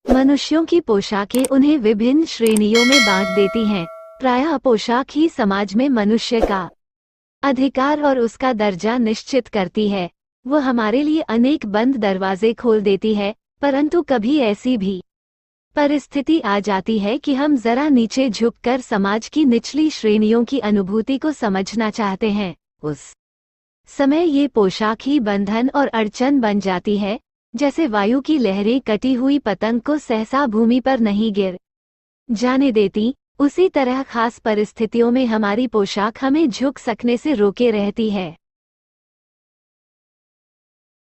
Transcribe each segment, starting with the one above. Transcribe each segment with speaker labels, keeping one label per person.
Speaker 1: मनुष्यों की पोशाकें उन्हें विभिन्न श्रेणियों में बांट देती हैं। प्रायः पोशाक ही समाज में मनुष्य का अधिकार और उसका दर्जा निश्चित करती है। वो हमारे लिए अनेक बंद दरवाजे खोल देती है, परंतु कभी ऐसी भी परिस्थिति आ जाती है कि हम जरा नीचे झुककर समाज की निचली श्रेणियों की अनुभूति को समझना चाहते हैं। उस समय ये पोशाक ही बंधन और अड़चन बन जाती है। जैसे वायु की लहरें कटी हुई पतंग को सहसा भूमि पर नहीं गिर जाने देती, उसी तरह खास परिस्थितियों में हमारी पोशाक हमें झुक सकने से रोके रहती है।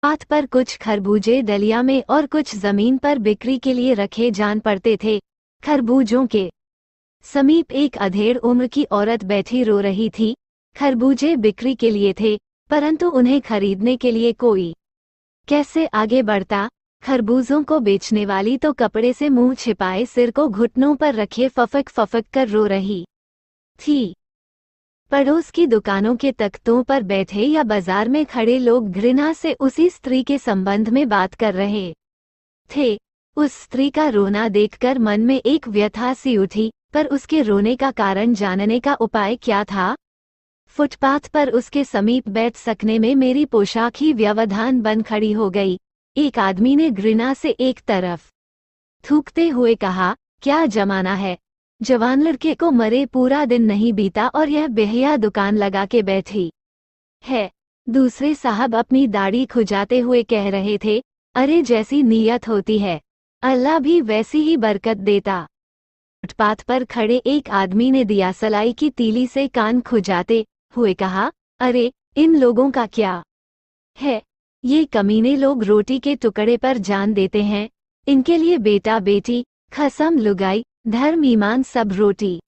Speaker 1: हाथ पर कुछ खरबूजे डलिया में और कुछ जमीन पर बिक्री के लिए रखे जान पड़ते थे। खरबूजों के समीप एक अधेड़ उम्र की औरत बैठी रो रही थी। खरबूजे बिक्री के लिए थे, परंतु उन्हें खरीदने के लिए कोई कैसे आगे बढ़ता। खरबूजों को बेचने वाली तो कपड़े से मुंह छिपाए सिर को घुटनों पर रखे फफक फफक कर रो रही थी। पड़ोस की दुकानों के तख्तों पर बैठे या बाजार में खड़े लोग घृणा से उसी स्त्री के संबंध में बात कर रहे थे। उस स्त्री का रोना देखकर मन में एक व्यथा सी उठी, पर उसके रोने का कारण जानने का उपाय क्या था। फुटपाथ पर उसके समीप बैठ सकने में मेरी पोशाक ही व्यवधान बन खड़ी हो गई। एक आदमी ने घृणा से एक तरफ थूकते हुए कहा, क्या जमाना है, जवान लड़के को मरे पूरा दिन नहीं बीता और यह बेहिया दुकान लगा के बैठी है। दूसरे साहब अपनी दाढ़ी खुजाते हुए कह रहे थे, अरे जैसी नीयत होती है अल्लाह भी वैसी ही बरकत देता। फुटपाथ पर खड़े एक आदमी ने दियासलाई की तीली से कान खुजाते हुए कहा, अरे इन लोगों का क्या है, ये कमीने लोग रोटी के टुकड़े पर जान देते हैं। इनके लिए बेटा बेटी, खसम लुगाई, धर्म ईमान सब रोटी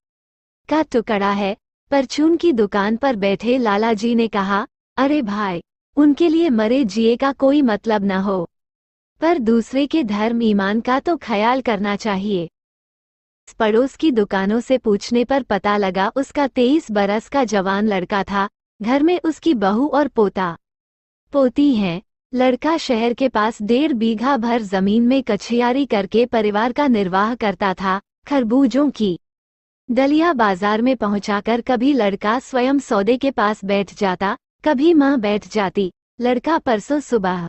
Speaker 1: का टुकड़ा है। परचून की दुकान पर बैठे लाला जी ने कहा, अरे भाई, उनके लिए मरे जिए का कोई मतलब न हो, पर दूसरे के धर्म ईमान का तो ख्याल करना चाहिए। पड़ोस की दुकानों से पूछने पर पता लगा उसका 23 बरस का जवान लड़का था। घर में उसकी बहू और पोता पोती हैं। लड़का शहर के पास 1.5 बीघा भर जमीन में कछियारी करके परिवार का निर्वाह करता था। खरबूजों की डलिया बाजार में पहुंचाकर कभी लड़का स्वयं सौदे के पास बैठ जाता, कभी मां बैठ जाती। लड़का परसों सुबह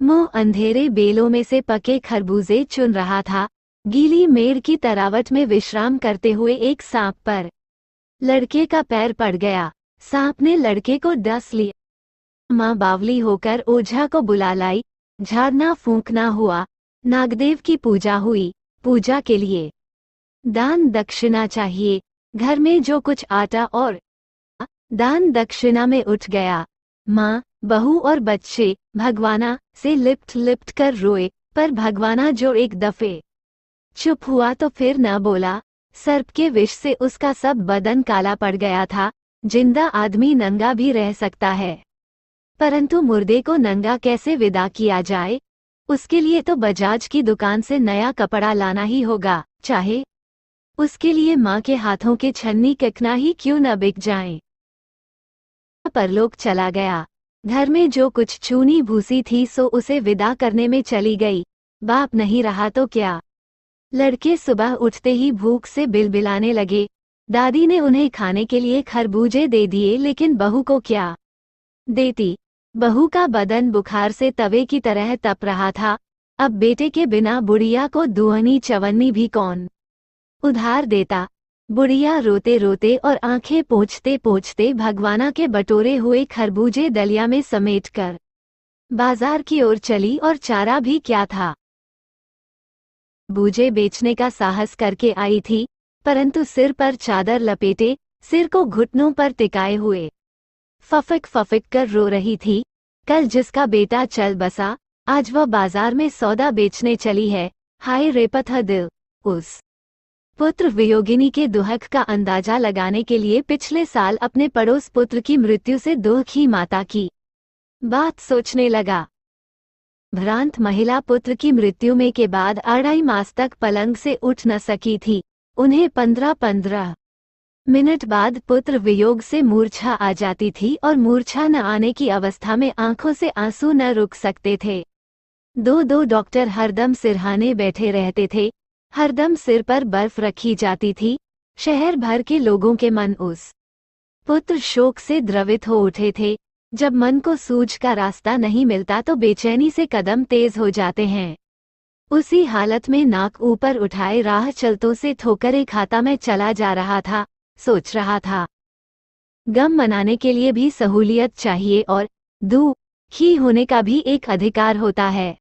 Speaker 1: मुंह अंधेरे बेलों में से पके खरबूजे चुन रहा था। गीली मेड़ की तरावट में विश्राम करते हुए एक सांप पर लड़के का पैर पड़ गया। सांप ने लड़के को डस लिया। मां बावली होकर ओझा को बुला लाई। झाड़ना फूंकना हुआ। नागदेव की पूजा हुई। पूजा के लिए दान दक्षिणा चाहिए। घर में जो कुछ आटा और दान दक्षिणा में उठ गया। माँ, बहू और बच्चे भगवाना से लिपट लिपट कर रोए, पर भगवाना जो एक दफे चुप हुआ तो फिर न बोला। सर्प के विष से उसका सब बदन काला पड़ गया था। जिंदा आदमी नंगा भी रह सकता है, परंतु मुर्दे को नंगा कैसे विदा किया जाए। उसके लिए तो बजाज की दुकान से नया कपड़ा लाना ही होगा, चाहे उसके लिए माँ के हाथों के छन्नी कितना ही क्यों न बिक जाएं। परलोक चला गया। घर में जो कुछ चूनी भूसी थी सो उसे विदा करने में चली गई। बाप नहीं रहा तो क्या। लड़के सुबह उठते ही भूख से बिलबिलाने लगे। दादी ने उन्हें खाने के लिए खरबूजे दे दिए, लेकिन बहू को क्या देती। बहू का बदन बुखार से तवे की तरह तप रहा था। अब बेटे के बिना बुढ़िया को दुहनी चवन्नी भी कौन उधार देता। बुढ़िया रोते रोते और आंखें पोंछते पोंछते भगवाना के बटोरे हुए खरबूजे दलिया में समेटकर बाजार की ओर चली, और चारा भी क्या था। बूजे बेचने का साहस करके आई थी, परंतु सिर पर चादर लपेटे, सिर को घुटनों पर टिकाए हुए फफक फफक कर रो रही थी। कल जिसका बेटा चल बसा, आज वह बाजार में सौदा बेचने चली है। हाय रेपथ दिल। उस पुत्र वियोगिनी के दुहक का अंदाजा लगाने के लिए पिछले साल अपने पड़ोस पुत्र की मृत्यु से दुखी माता की बात सोचने लगा। भ्रांत महिला पुत्र की मृत्यु में के बाद 2.5 मास तक पलंग से उठ न सकी थी। उन्हें 15-15 मिनट बाद पुत्र वियोग से मूर्छा आ जाती थी, और मूर्छा न आने की अवस्था में आंखों से आंसू न रुक सकते थे। दो दो डॉक्टर हरदम सिरहाने बैठे रहते थे, हरदम सिर पर बर्फ रखी जाती थी। शहर भर के लोगों के मन उस पुत्र शोक से द्रवित हो उठे थे। जब मन को सूझ का रास्ता नहीं मिलता तो बेचैनी से कदम तेज हो जाते हैं। उसी हालत में नाक ऊपर उठाए राह चलतों से ठोकरें खाता मैं चला जा रहा था, सोच रहा था। गम मनाने के लिए भी सहूलियत चाहिए और दुखी होने का भी एक अधिकार होता है।